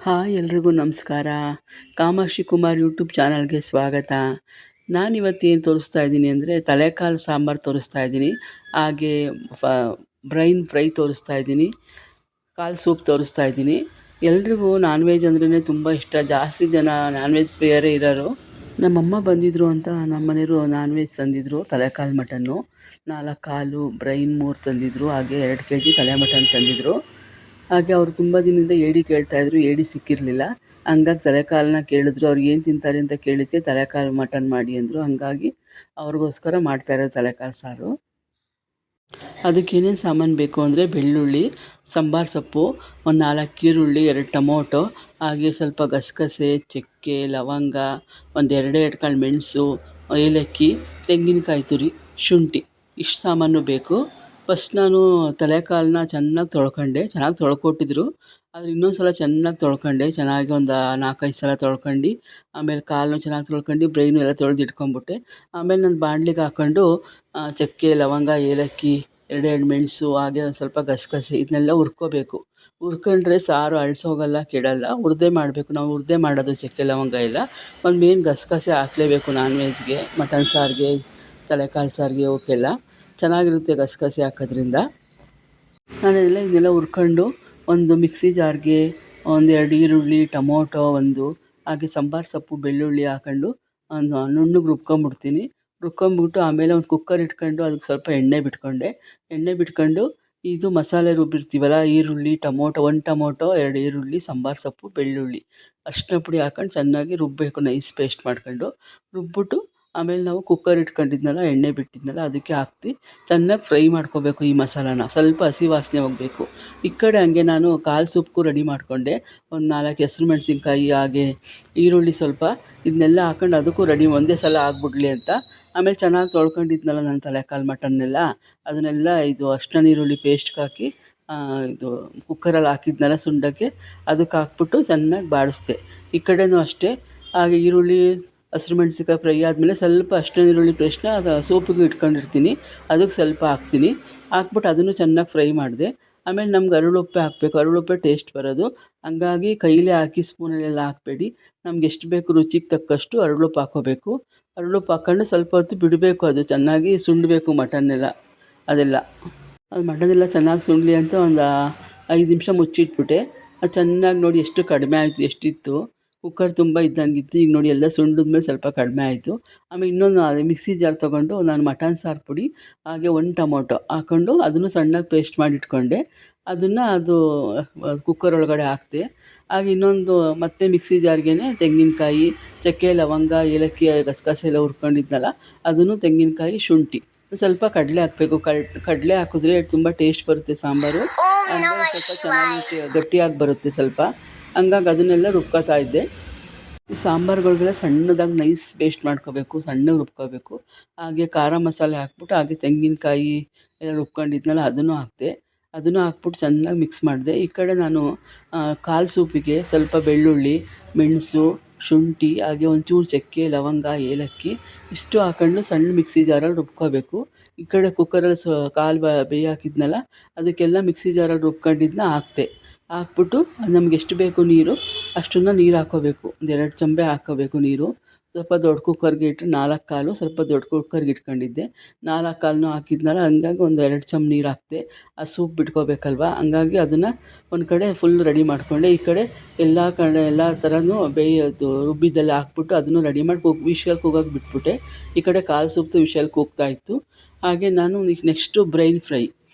Hi ಎಲ್ರಿಗೂ ನಮಸ್ಕಾರ. Kamakshi Kumar YouTube ಚಾನಲ್ಗೆ ಸ್ವಾಗತ. ನಾನಿವತ್ತು ಏನು ತೋರಿಸ್ತಾ ಇದ್ದೀನಿ ಅಂದರೆ ತಲೆಕಾಲು ಸಾಂಬಾರು ತೋರಿಸ್ತಾ ಇದ್ದೀನಿ. ಹಾಗೆ ಬ್ರೈನ್ ಫ್ರೈ ತೋರಿಸ್ತಾ ಇದ್ದೀನಿ. ಕಾಲು ಸೂಪ್ ತೋರಿಸ್ತಾ ಇದ್ದೀನಿ. ಎಲ್ರಿಗೂ ನಾನ್ ವೆಜ್ ಅಂದ್ರೇ ತುಂಬ ಇಷ್ಟ. ಜಾಸ್ತಿ ಜನ ನಾನ್ ವೆಜ್ ಪ್ರಿಯರೇ ಇರೋರು. ನಮ್ಮಮ್ಮ ಬಂದಿದ್ದರು ಅಂತ ನಮ್ಮ ಮನೆಯವರು ನಾನ್ ವೆಜ್ ತಂದಿದ್ದರು. ತಲೆಕಾಲು ಮಟನ್ನು 4 ಕಾಲು, ಬ್ರೈನ್ 3 ತಂದಿದ್ದರು. ಹಾಗೆ 2 kg ತಲೆ ಮಟನ್ ತಂದಿದ್ದರು. ಹಾಗೆ ಅವರು ತುಂಬ ದಿನದಿಂದ ಏಡಿ ಕೇಳ್ತಾಯಿದ್ರು, ಏಡಿ ಸಿಕ್ಕಿರಲಿಲ್ಲ. ಹಂಗಾಗಿ ತಲೆಕಾಲನ್ನ ಕೇಳಿದ್ರು. ಅವ್ರು ಏನು ತಿಂತಾರೆ ಅಂತ ಕೇಳಿದ್ಕೆ ತಲೆಕಾಲು ಮಟನ್ ಮಾಡಿ ಅಂದರು. ಹಂಗಾಗಿ ಅವ್ರಿಗೋಸ್ಕರ ಮಾಡ್ತಾಯಿರೋದು ತಲೆಕಾಲು ಸಾರು. ಅದಕ್ಕೆ ಏನೇನು ಸಾಮಾನು ಬೇಕು ಅಂದರೆ ಬೆಳ್ಳುಳ್ಳಿ, ಸಾಂಬಾರು ಸೊಪ್ಪು, ಒಂದು 4 ಈರುಳ್ಳಿ, 2 ಟೊಮೊಟೊ, ಹಾಗೆ ಸ್ವಲ್ಪ ಗಸಗಸೆ, ಚಕ್ಕೆ, ಲವಂಗ, ಒಂದು 2 ಕಾಳು ಮೆಣಸು, ಏಲಕ್ಕಿ, ತೆಂಗಿನಕಾಯಿ ತುರಿ, ಶುಂಠಿ, ಇಷ್ಟು ಸಾಮಾನು ಬೇಕು. ಫಸ್ಟ್ ನಾನು ತಲೆಕಾಲನ್ನ ಚೆನ್ನಾಗಿ ತೊಳ್ಕೊಂಡೆ. ಚೆನ್ನಾಗಿ ತೊಳ್ಕೊಟ್ಟಿದ್ರು. ಆದರೆ ಇನ್ನೊಂದು ಸಲ ಚೆನ್ನಾಗಿ ತೊಳ್ಕೊಂಡೆ. ಚೆನ್ನಾಗಿ ಒಂದು 4-5 ಸಲ ತೊಳ್ಕೊಂಡು, ಆಮೇಲೆ ಕಾಲನ್ನು ಚೆನ್ನಾಗಿ ತೊಳ್ಕೊಂಡು ಬ್ರೈನು ಎಲ್ಲ ತೊಳೆದು ಇಟ್ಕೊಂಡ್ಬಿಟ್ಟೆ. ಆಮೇಲೆ ನಾನು ಬಾಣಲಿಗೆ ಹಾಕ್ಕೊಂಡು ಚಕ್ಕೆ, ಲವಂಗ, ಏಲಕ್ಕಿ, 2 ಮೆಣಸು, ಹಾಗೆ ಒಂದು ಸ್ವಲ್ಪ ಗಸಗಸೆ ಇದನ್ನೆಲ್ಲ ಹುರ್ಕೋಬೇಕು. ಹುರ್ಕೊಂಡ್ರೆ ಸಾರು ಅಳಿಸೋಗಲ್ಲ, ಕೆಡಲ್ಲ. ಹುರಿದೇ ಮಾಡಬೇಕು. ನಾವು ಹುರಿದೇ ಮಾಡೋದು ಚಕ್ಕೆ ಲವಂಗ ಎಲ್ಲ. ಒಂದು ಮೇನ್ ಗಸಗಸೆ ಹಾಕಲೇಬೇಕು ನಾನ್ ವೆಜ್ಗೆ, ಮಟನ್ ಸಾರಿಗೆ, ತಲೆಕಾಲು ಸಾರಿಗೆ, ಅವಕ್ಕೆಲ್ಲ ಚೆನ್ನಾಗಿರುತ್ತೆ ಗಸಗಸೆ ಹಾಕೋದ್ರಿಂದ. ಇದನ್ನೆಲ್ಲ ಹುರ್ಕೊಂಡು ಒಂದು ಮಿಕ್ಸಿ ಜಾರ್ಗೆ ಒಂದು 2 ಈರುಳ್ಳಿ, ಟೊಮೊಟೊ ಒಂದು, ಹಾಗೆ ಸಾಂಬಾರು ಸೊಪ್ಪು, ಬೆಳ್ಳುಳ್ಳಿ ಹಾಕ್ಕೊಂಡು ಒಂದು ನುಣ್ಣಗೆ ರುಬ್ಕೊಂಬಿಡ್ತೀನಿ. ರುಬ್ಕೊಂಬಿಟ್ಟು ಆಮೇಲೆ ಒಂದು ಕುಕ್ಕರ್ ಇಟ್ಕೊಂಡು ಅದಕ್ಕೆ ಸ್ವಲ್ಪ ಎಣ್ಣೆ ಬಿಟ್ಕೊಂಡೆ. ಎಣ್ಣೆ ಬಿಟ್ಕೊಂಡು ಇದು ಮಸಾಲೆ ರುಬ್ಬಿರ್ತೀವಲ್ಲ, ಈರುಳ್ಳಿ, ಟೊಮೊಟೊ, 1 ಟೊಮೊಟೊ, 2 ಈರುಳ್ಳಿ, ಸಾಂಬಾರು ಸೊಪ್ಪು, ಬೆಳ್ಳುಳ್ಳಿ, ಅರಿಶಿನ ಪುಡಿ ಹಾಕೊಂಡು ಚೆನ್ನಾಗಿ ರುಬ್ಬಬೇಕು. ನೈಸ್ ಪೇಸ್ಟ್ ಮಾಡ್ಕೊಂಡು ರುಬ್ಬಿಟ್ಟು ಆಮೇಲೆ ನಾವು ಕುಕ್ಕರ್ ಇಟ್ಕೊಂಡಿದ್ನಲ್ಲ, ಎಣ್ಣೆ ಬಿಟ್ಟಿದ್ನಲ್ಲ, ಅದಕ್ಕೆ ಹಾಕ್ತಿ ಚೆನ್ನಾಗಿ ಫ್ರೈ ಮಾಡ್ಕೋಬೇಕು. ಈ ಮಸಾಲಾನ ಸ್ವಲ್ಪ ಹಸಿ ವಾಸನೆ ಹೋಗಬೇಕು. ಈ ಕಡೆ ಹಂಗೆ ನಾನು ಕಾಲು ಸೂಪ್ಗೂ ರೆಡಿ ಮಾಡಿಕೊಂಡೆ. ಒಂದು 4 ಹೆಸ್ರು ಮೆಣಸಿನ್ಕಾಯಿ, ಹಾಗೆ ಈರುಳ್ಳಿ ಸ್ವಲ್ಪ, ಇದನ್ನೆಲ್ಲ ಹಾಕೊಂಡು ಅದಕ್ಕೂ ರೆಡಿ ಒಂದೇ ಸಲ ಆಗ್ಬಿಡ್ಲಿ ಅಂತ. ಆಮೇಲೆ ಚೆನ್ನಾಗಿ ತೊಳ್ಕೊಂಡಿದ್ನಲ್ಲ ನಾನು ತಲೆಕಾಲು ಮಟನ್ನೆಲ್ಲ, ಅದನ್ನೆಲ್ಲ ಇದು ಅರಿಶಿನ ಈರುಳ್ಳಿ ಪೇಸ್ಟ್ಗೆ ಹಾಕಿ ಇದು ಕುಕ್ಕರಲ್ಲಿ ಹಾಕಿದ್ನಲ್ಲ ಸುಂಡಕ್ಕೆ, ಅದಕ್ಕೆ ಹಾಕ್ಬಿಟ್ಟು ಚೆನ್ನಾಗಿ ಬಾಡಿಸ್ದೆ. ಈ ಕಡೆನೂ ಅಷ್ಟೇ. ಹಾಗೆ ಈರುಳ್ಳಿ, ಹಸಿರು ಮೆಣಸಿನ್ಕಾಯಿ ಫ್ರೈ ಆದಮೇಲೆ ಸ್ವಲ್ಪ ಅರಿಶಿನ ಈರುಳ್ಳಿ ಪೇಸ್ಟ್ನ ಸೂಪಿಗೆ ಇಟ್ಕೊಂಡಿರ್ತೀನಿ, ಅದಕ್ಕೆ ಸ್ವಲ್ಪ ಹಾಕ್ತೀನಿ. ಹಾಕ್ಬಿಟ್ಟು ಅದನ್ನು ಚೆನ್ನಾಗಿ ಫ್ರೈ ಮಾಡಿದೆ. ಆಮೇಲೆ ನಮ್ಗೆ ಅರಳುಪ್ಪೆ ಹಾಕಬೇಕು. ಅರಳುಪ್ಪೆ ಟೇಸ್ಟ್ ಬರೋದು. ಹಂಗಾಗಿ ಕೈಲೇ ಹಾಕಿ ಸ್ಪೂನಲ್ಲೆಲ್ಲ ಹಾಕಬೇಡಿ. ನಮ್ಗೆ ಎಷ್ಟು ಬೇಕು ರುಚಿಗೆ ತಕ್ಕಷ್ಟು ಅರಳುಪ್ಪು ಹಾಕ್ಕೋಬೇಕು. ಅರಳುಪ್ಪು ಹಾಕ್ಕೊಂಡು ಸ್ವಲ್ಪ ಹೊತ್ತು ಬಿಡಬೇಕು. ಅದು ಚೆನ್ನಾಗಿ ಸುಂಡಬೇಕು ಮಟನ್ನೆಲ್ಲ. ಅದೆಲ್ಲ ಅದು ಮಟನೆಲ್ಲ ಚೆನ್ನಾಗಿ ಸುಂಡಲಿ ಅಂತ ಒಂದು 5 ನಿಮಿಷ ಮುಚ್ಚಿಟ್ಬಿಟ್ಟೆ. ಅದು ಚೆನ್ನಾಗಿ ನೋಡಿ ಎಷ್ಟು ಕಡಿಮೆ ಆಯಿತು, ಎಷ್ಟಿತ್ತು ಕುಕ್ಕರ್ ತುಂಬ ಇದ್ದಂಗಿತ್ತು. ಈಗ ನೋಡಿ ಎಲ್ಲ ಸುಂಡಿದ್ಮೇಲೆ ಸ್ವಲ್ಪ ಕಡಿಮೆ ಆಯಿತು. ಆಮೇಲೆ ಇನ್ನೊಂದು ಮಿಕ್ಸಿ ಜಾರ್ ತೊಗೊಂಡು ನಾನು ಮಟನ್ ಸಾರು ಪುಡಿ, ಹಾಗೆ 1 ಟೊಮೊಟೊ ಹಾಕ್ಕೊಂಡು ಅದನ್ನು ಸಣ್ಣಗೆ ಪೇಸ್ಟ್ ಮಾಡಿಟ್ಕೊಂಡೆ. ಅದನ್ನು ಕುಕ್ಕರ್ ಒಳಗಡೆ ಹಾಕಿದೆ. ಹಾಗೆ ಇನ್ನೊಂದು ಮತ್ತೆ ಮಿಕ್ಸಿ ಜಾರ್ಗೆ ತೆಂಗಿನಕಾಯಿ, ಚಕ್ಕೆ, ಲವಂಗ, ಏಲಕ್ಕಿ, ಗಸಗಸೆ ಎಲ್ಲ ಹುರ್ಕೊಂಡಿದ್ನಲ್ಲ, ಅದನ್ನು, ತೆಂಗಿನಕಾಯಿ, ಶುಂಠಿ, ಸ್ವಲ್ಪ ಕಡಲೆ ಹಾಕಬೇಕು. ಕಡಲೆ ಹಾಕಿದ್ರೆ ತುಂಬ ಟೇಸ್ಟ್ ಬರುತ್ತೆ ಸಾಂಬಾರು. ಅಂದರೆ ಸ್ವಲ್ಪ ಚೆನ್ನಾಗಿ ಗಟ್ಟಿಯಾಗಿ ಬರುತ್ತೆ ಸ್ವಲ್ಪ. ಹಂಗಾಗಿ ಅದನ್ನೆಲ್ಲ ರುಬ್ಕೋತಾ ಇದ್ದೆ. ಈ ಸಾಂಬಾರುಗಳಿಗೆಲ್ಲ ಸಣ್ಣದಾಗಿ ನೈಸ್ ಪೇಸ್ಟ್ ಮಾಡ್ಕೋಬೇಕು, ಸಣ್ಣಗೆ ರುಬ್ಕೋಬೇಕು. ಹಾಗೆ ಖಾರ ಮಸಾಲೆ ಹಾಕ್ಬಿಟ್ಟು, ಹಾಗೆ ತೆಂಗಿನಕಾಯಿ ಎಲ್ಲ ರುಬ್ಕೊಂಡಿದ್ನಲ್ಲ ಅದನ್ನು ಹಾಕಿದೆ. ಅದನ್ನು ಹಾಕ್ಬಿಟ್ಟು ಚೆನ್ನಾಗಿ ಮಿಕ್ಸ್ ಮಾಡಿದೆ. ಈ ಕಡೆ ನಾನು ಕಾಲು ಸೂಪಿಗೆ ಸ್ವಲ್ಪ ಬೆಳ್ಳುಳ್ಳಿ, ಮೆಣಸು, ಶುಂಠಿ, ಹಾಗೆ ಒಂಚೂರು ಚಕ್ಕೆ, ಲವಂಗ, ಏಲಕ್ಕಿ ಇಷ್ಟು ಹಾಕ್ಕೊಂಡು ಸಣ್ಣ ಮಿಕ್ಸಿ ಜಾರಲ್ಲಿ ರುಬ್ಕೋಬೇಕು. ಈ ಕಡೆ ಕುಕ್ಕರಲ್ಲಿ ಕಾಲು ಬೇಯಿ ಹಾಕಿದ್ನಲ್ಲ, ಅದಕ್ಕೆಲ್ಲ ಮಿಕ್ಸಿ ಜಾರಲ್ಲಿ ರುಬ್ಕೊಂಡಿದ್ದನ್ನ ಹಾಕಿದೆ. ಹಾಕ್ಬಿಟ್ಟು ನಮ್ಗೆ ಎಷ್ಟು ಬೇಕು ನೀರು ಅಷ್ಟನ್ನು ನೀರು ಹಾಕ್ಕೋಬೇಕು. ಒಂದು 2 ಚಮಚ ಹಾಕ್ಕೋಬೇಕು ನೀರು. ಸ್ವಲ್ಪ ದೊಡ್ಡ ಕುಕ್ಕರ್ಗೆ ಇಟ್ಟರೆ 4 ಕಾಲು, ಸ್ವಲ್ಪ ದೊಡ್ಡ ಕುಕ್ಕರ್ಗೆ ಇಟ್ಕೊಂಡಿದ್ದೆ. 4 ಕಾಲನ್ನು ಹಾಕಿದ್ನಲ್ಲ, ಹಂಗಾಗಿ ಒಂದು 2 ಚಮಚ ನೀರು ಹಾಕಿದೆ. ಆ ಸೂಪ್ ಬಿಟ್ಕೋಬೇಕಲ್ವ, ಹಂಗಾಗಿ ಅದನ್ನು ಒಂದು ಕಡೆ ಫುಲ್ ರೆಡಿ ಮಾಡಿಕೊಂಡೆ. ಈ ಕಡೆ ಎಲ್ಲ ಕಡೆ ಎಲ್ಲ ಥರನೂ ಬೇಯೋದು ರುಬ್ಬಿದ್ದೆಲ್ಲ ಹಾಕ್ಬಿಟ್ಟು ಅದನ್ನು ರೆಡಿ ಮಾಡಿ ವಿಷಲ್ ಕೂಗೋಕೆ ಬಿಟ್ಬಿಟ್ಟೆ. ಈ ಕಡೆ ಕಾಲು ಸೂಪ್ದು ವಿಷಲ್ ಕೂಗ್ತಾಯಿತ್ತು. ಹಾಗೆ ನಾನು ನೆಕ್ಸ್ಟು ಬ್ರೈನ್ ಫ್ರೈ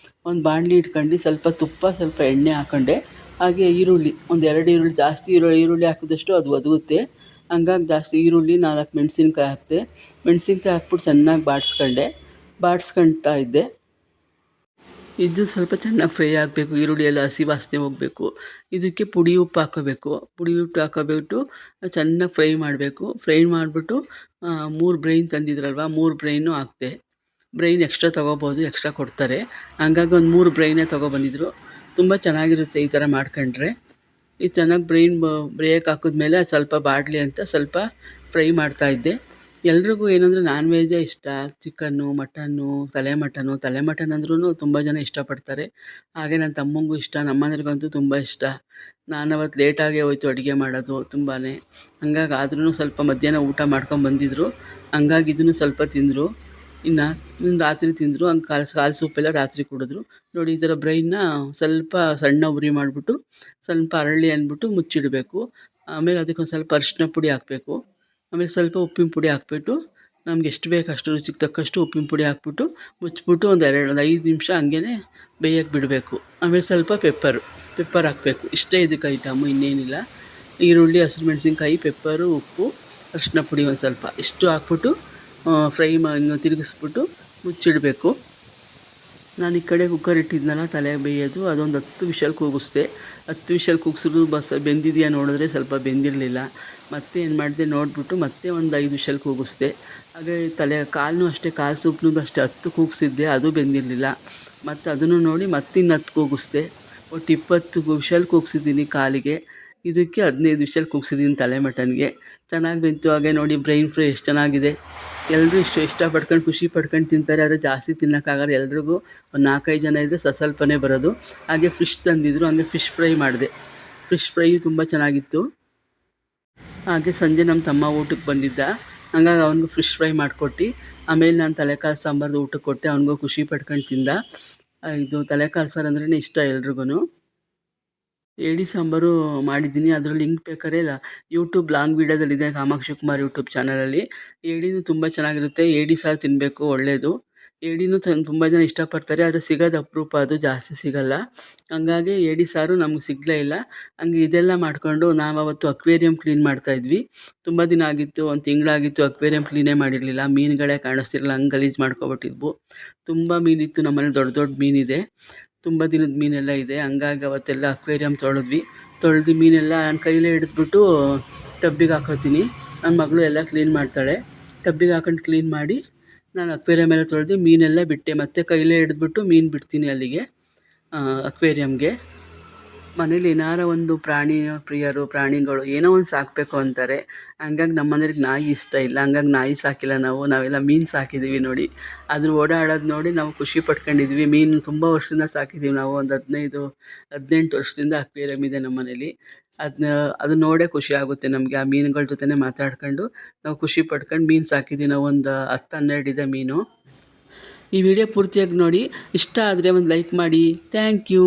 ಒಂದು ಬಾಣಲಿ ಇಟ್ಕೊಂಡು ಸ್ವಲ್ಪ ತುಪ್ಪ, ಸ್ವಲ್ಪ ಎಣ್ಣೆ ಹಾಕ್ಕೊಂಡೆ. ಹಾಗೆ ಈರುಳ್ಳಿ ಒಂದು 2 ಈರುಳ್ಳಿ, ಜಾಸ್ತಿ ಈರುಳ್ಳಿ ಹಾಕಿದಷ್ಟು ಅದು ಒದಗುತ್ತೆ. ಹಂಗಾಗಿ ಜಾಸ್ತಿ ಈರುಳ್ಳಿ, 4 ಮೆಣಸಿನ್ಕಾಯಿ ಹಾಕಿದೆ. ಮೆಣಸಿನ್ಕಾಯಿ ಹಾಕ್ಬಿಟ್ಟು ಚೆನ್ನಾಗಿ ಬಾಡಿಸ್ಕೊಳ್ತಾ ಇದ್ದೆ. ಇದು ಸ್ವಲ್ಪ ಚೆನ್ನಾಗಿ ಫ್ರೈ ಆಗಬೇಕು. ಈರುಳ್ಳಿ ಎಲ್ಲ ಹಸಿ ವಾಸನೆ ಹೋಗಬೇಕು. ಇದಕ್ಕೆ ಪುಡಿ ಉಪ್ಪು ಹಾಕ್ಕೋಬೇಕು. ಪುಡಿ ಉಪ್ಪು ಹಾಕ್ಕೊಬಿಟ್ಟು ಚೆನ್ನಾಗಿ ಫ್ರೈ ಮಾಡಬೇಕು. ಫ್ರೈ ಮಾಡಿಬಿಟ್ಟು 3 ಬ್ರೈನ್ ತಂದಿದ್ರಲ್ವ, 3 ಬ್ರೈನು ಹಾಕಿದೆ. ಬ್ರೈನ್ ಎಕ್ಸ್ಟ್ರಾ ತೊಗೋಬೋದು, ಎಕ್ಸ್ಟ್ರಾ ಕೊಡ್ತಾರೆ. ಹಂಗಾಗಿ ಒಂದು 3 ಬ್ರೈನೇ ತೊಗೊಬಂದಿದ್ರು. ತುಂಬ ಚೆನ್ನಾಗಿರುತ್ತೆ ಈ ಥರ ಮಾಡ್ಕೊಂಡ್ರೆ. ಈ ಚೆನ್ನಾಗಿ ಬ್ರೈನ್ ಬ್ರೇಕ್ ಹಾಕಿದ್ಮೇಲೆ ಸ್ವಲ್ಪ ಬಾಡಲಿ ಅಂತ ಸ್ವಲ್ಪ ಫ್ರೈ ಮಾಡ್ತಾಯಿದ್ದೆ. ಎಲ್ರಿಗೂ ಏನಂದರೆ ನಾನ್ ವೆಜ್ಜೇ ಇಷ್ಟ. ಚಿಕನ್ನು, ಮಟನ್ನು, ತಲೆ ಮಟನ್ ಅಂದ್ರೂ ತುಂಬ ಜನ ಇಷ್ಟಪಡ್ತಾರೆ. ಹಾಗೆ ನನ್ನ ತಮ್ಮಂಗೂ ಇಷ್ಟ, ನಮ್ಮನೆಯವ್ರಿಗಂತೂ ತುಂಬ ಇಷ್ಟ. ನಾನವತ್ತು ಲೇಟಾಗೇ ಹೋಯ್ತು ಅಡುಗೆ ಮಾಡೋದು ತುಂಬಾ. ಹಂಗಾಗಿ ಆದ್ರೂ ಸ್ವಲ್ಪ ಮಧ್ಯಾಹ್ನ ಊಟ ಮಾಡ್ಕೊಂಬಂದಿದ್ರು. ಹಂಗಾಗಿ ಇದನ್ನು ಸ್ವಲ್ಪ ತಿಂದರು. ಇನ್ನು ರಾತ್ರಿ ತಿಂದರು. ಹಂಗೆ ಕಾಳು ಸೂಪೆಲ್ಲ ರಾತ್ರಿ ಕುಡಿದ್ರು. ನೋಡಿ ಈ ಥರ ಬ್ರೈನ್ನ ಸ್ವಲ್ಪ ಸಣ್ಣ ಉರಿ ಮಾಡಿಬಿಟ್ಟು ಸ್ವಲ್ಪ ಅರಳಿ ಅಂದ್ಬಿಟ್ಟು ಮುಚ್ಚಿಡಬೇಕು. ಆಮೇಲೆ ಅದಕ್ಕೊಂದು ಸ್ವಲ್ಪ ಅರಿಶಿನ ಪುಡಿ ಹಾಕಬೇಕು. ಆಮೇಲೆ ಸ್ವಲ್ಪ ಉಪ್ಪಿನ ಪುಡಿ ಹಾಕ್ಬಿಟ್ಟು ನಮ್ಗೆ ಎಷ್ಟು ಬೇಕು ಅಷ್ಟು ರುಚಿಗೆ ತಕ್ಕಷ್ಟು ಉಪ್ಪಿನ ಪುಡಿ ಹಾಕ್ಬಿಟ್ಟು ಮುಚ್ಚಿಬಿಟ್ಟು ಒಂದು 5 ನಿಮಿಷ ಹಂಗೇ ಬೇಯಕ್ಕೆ ಬಿಡಬೇಕು. ಆಮೇಲೆ ಸ್ವಲ್ಪ ಪೆಪ್ಪರ್ ಹಾಕಬೇಕು. ಇಷ್ಟೇ ಇದಕ್ಕೆ ಐಟಮು, ಇನ್ನೇನಿಲ್ಲ. ಈರುಳ್ಳಿ, ಹಸಿರು ಮೆಣಸಿನ್ಕಾಯಿ, ಪೆಪ್ಪರು, ಉಪ್ಪು, ಅರಿಶಿನ ಪುಡಿ ಒಂದು ಸ್ವಲ್ಪ ಇಷ್ಟು ಹಾಕ್ಬಿಟ್ಟು ತಿರುಗಿಸ್ಬಿಟ್ಟು ಮುಚ್ಚಿಡಬೇಕು. ನಾನು ಈ ಕಡೆ ಕುಕ್ಕರ್ ಇಟ್ಟಿದ್ನಲ್ಲ ತಲೆ ಬೇಯೋದು, ಅದೊಂದು 10 ವಿಷಲ್ ಕೂಗಿಸ್ದೆ. 10 ವಿಷಲ್ ಕೂಗಿಸಿದ್ರು ಬೆಂದಿದೆಯಾ ನೋಡಿದ್ರೆ ಸ್ವಲ್ಪ ಬೆಂದಿರಲಿಲ್ಲ. ಮತ್ತೆ ಏನು ಮಾಡಿದೆ ನೋಡಿಬಿಟ್ಟು ಮತ್ತೆ ಒಂದು 5 ವಿಷಲ್ ಕೂಗಿಸ್ದೆ. ಹಾಗೆ ಕಾಲನ್ನೂ ಅಷ್ಟೇ, ಕಾಲು ಸೂಪ್ನೂ ಅಷ್ಟೇ 10 ಕೂಗಿಸಿದ್ದೆ, ಅದು ಬೆಂದಿರಲಿಲ್ಲ. ಮತ್ತು ಅದನ್ನು ನೋಡಿ ಮತ್ತಿನ್ನು 10 ಕೂಗಿಸ್ದೆ. ಒಟ್ಟು 20 ವಿಷಲ್ ಕೂಗಿಸಿದ್ದೀನಿ ಕಾಲಿಗೆ. ಇದಕ್ಕೆ 15 ವಿಷಲ್ ಕೂಗಿಸಿದ್ದೀನಿ ತಲೆ ಮಟನ್ಗೆ. ಚೆನ್ನಾಗಿ ಬೆಂತು. ಹಾಗೆ ನೋಡಿ ಬ್ರೈನ್ ಫ್ರೈ ಎಷ್ಟು ಚೆನ್ನಾಗಿದೆ. ಎಲ್ಲರೂ ಇಷ್ಟಪಡ್ಕೊಂಡು ಖುಷಿ ಪಡ್ಕೊಂಡು ತಿಂತಾರೆ. ಆದರೆ ಜಾಸ್ತಿ ತಿನ್ನೋಕ್ಕಾಗಲ್ಲ. ಎಲ್ರಿಗೂ ಒಂದು 4-5 ಜನ ಇದ್ದರೆ ಸ್ವಲ್ಪನೇ ಬರೋದು. ಹಾಗೆ ಫಿಶ್ ತಂದಿದ್ದರು, ಹಂಗೆ ಫಿಶ್ ಫ್ರೈ ಮಾಡಿದೆ. ಫಿಶ್ ಫ್ರೈ ತುಂಬ ಚೆನ್ನಾಗಿತ್ತು. ಹಾಗೆ ಸಂಜೆ ನಮ್ಮ ತಮ್ಮ ಊಟಕ್ಕೆ ಬಂದಿದ್ದ, ಹಂಗಾಗಿ ಅವನಿಗೂ ಫಿಶ್ ಫ್ರೈ ಮಾಡಿಕೊಟ್ಟು ಆಮೇಲೆ ನಾನು ತಲೆಕಾಲು ಸಾಂಬಾರ್ದು ಊಟಕ್ಕೆ ಕೊಟ್ಟೆ. ಅವನಿಗೂ ಖುಷಿ ಪಡ್ಕೊಂಡು ತಿಂದ. ಇದು ತಲೆಕಾಲು ಸಾರು ಅಂದ್ರೇ ಇಷ್ಟ ಎಲ್ರಿಗೂ. ಏಡಿ ಸಾಂಬಾರು ಮಾಡಿದ್ದೀನಿ. ಅದರ ಲಿಂಕ್ ಬೇಕಾದ್ರೆ ಯೂಟ್ಯೂಬ್ ಲಾಂಗ್ ವೀಡಿಯೋದಲ್ಲಿದೆ, ಕಾಮಾಕ್ಷಿ ಕುಮಾರ್ ಯೂಟ್ಯೂಬ್ ಚಾನಲಲ್ಲಿ. ಏಡಿನೂ ತುಂಬ ಚೆನ್ನಾಗಿರುತ್ತೆ. ಏಡಿ ಸಾರು ತಿನ್ನಬೇಕು, ಒಳ್ಳೆಯದು. ಏಡಿನೂ ತುಂಬ ಜನ ಇಷ್ಟಪಡ್ತಾರೆ, ಆದರೆ ಸಿಗೋದು ಅಪರೂಪ, ಅದು ಜಾಸ್ತಿ ಸಿಗೋಲ್ಲ. ಹಂಗಾಗಿ ಏಡಿ ಸಾರು ನಮ್ಗೆ ಸಿಗಲೇ ಇಲ್ಲ. ಹಂಗೆ ಇದೆಲ್ಲ ಮಾಡಿಕೊಂಡು ನಾವು ಅವತ್ತು ಅಕ್ವೇರಿಯಂ ಕ್ಲೀನ್ ಮಾಡ್ತಾಯಿದ್ವಿ. ತುಂಬ ದಿನ ಆಗಿತ್ತು, 1 ತಿಂಗಳಾಗಿತ್ತು ಅಕ್ವೇರಿಯಂ ಕ್ಲೀನೇ ಮಾಡಿರಲಿಲ್ಲ. ಮೀನುಗಳೇ ಕಾಣಿಸ್ತಿರಲಿಲ್ಲ, ಹಂಗೆ ಗಲೀಜು ಮಾಡ್ಕೊಬಿಟ್ಟಿದ್ವು. ತುಂಬ ಮೀನಿತ್ತು ನಮ್ಮನೇಲಿ, ದೊಡ್ಡ ದೊಡ್ಡ ಮೀನಿದೆ, ತುಂಬ ದಿನದ ಮೀನೆಲ್ಲ ಇದೆ. ಹಂಗಾಗಿ ಅವತ್ತೆಲ್ಲ ಅಕ್ವೇರಿಯಂ ತೊಳೆದು ಮೀನೆಲ್ಲ ನಾನು ಕೈಲೇ ಹಿಡಿದ್ಬಿಟ್ಟು ಟಬ್ಬಿಗೆ ಹಾಕೋತೀನಿ. ನನ್ನ ಮಗಳು ಎಲ್ಲ ಕ್ಲೀನ್ ಮಾಡ್ತಾಳೆ. ಟಬ್ಬಿಗೆ ಹಾಕೊಂಡು ಕ್ಲೀನ್ ಮಾಡಿ ನಾನು ಅಕ್ವೇರಿಯಂ ಎಲ್ಲ ತೊಳೆದು ಮೀನೆಲ್ಲ ಬಿಟ್ಟೆ. ಮತ್ತೆ ಕೈಲೇ ಹಿಡಿದ್ಬಿಟ್ಟು ಮೀನು ಬಿಡ್ತೀನಿ ಅಲ್ಲಿಗೆ, ಅಕ್ವೇರಿಯಂಗೆ. ಮನೇಲಿ ಏನಾರ ಒಂದು ಪ್ರಾಣಿಗಳು ಏನೋ ಒಂದು ಸಾಕಬೇಕು ಅಂತಾರೆ. ಹಂಗಾಗಿ ನಮ್ಮ ಮನೆಯವ್ರಿಗೆ ನಾಯಿ ಇಷ್ಟ ಇಲ್ಲ, ಹಂಗಾಗಿ ನಾಯಿ ಸಾಕಿಲ್ಲ ನಾವು. ನಾವೆಲ್ಲ ಮೀನು ಸಾಕಿದ್ದೀವಿ ನೋಡಿ. ಅದ್ರ ಓಡಾಡೋದು ನೋಡಿ ನಾವು ಖುಷಿ ಪಡ್ಕೊಂಡಿದ್ವಿ. ಮೀನು ತುಂಬ ವರ್ಷದಿಂದ ಸಾಕಿದ್ದೀವಿ ನಾವು. ಒಂದು 18 ವರ್ಷದಿಂದ ಅಕ್ವೇರಿಯಂ ಇದೆ ನಮ್ಮ ಮನೇಲಿ. ಅದು ನೋಡೇ ಖುಷಿ ಆಗುತ್ತೆ ನಮಗೆ. ಆ ಮೀನುಗಳ ಜೊತೆನೇ ಮಾತಾಡ್ಕೊಂಡು ನಾವು ಖುಷಿ ಪಡ್ಕೊಂಡು ಮೀನು ಸಾಕಿದ್ದೀವಿ ನಾವು. ಒಂದು 10-12 ಇದೆ ಮೀನು. ಈ ವಿಡಿಯೋ ಪೂರ್ತಿಯಾಗಿ ನೋಡಿ. ಇಷ್ಟ ಆದರೆ ಒಂದು ಲೈಕ್ ಮಾಡಿ. Thank you.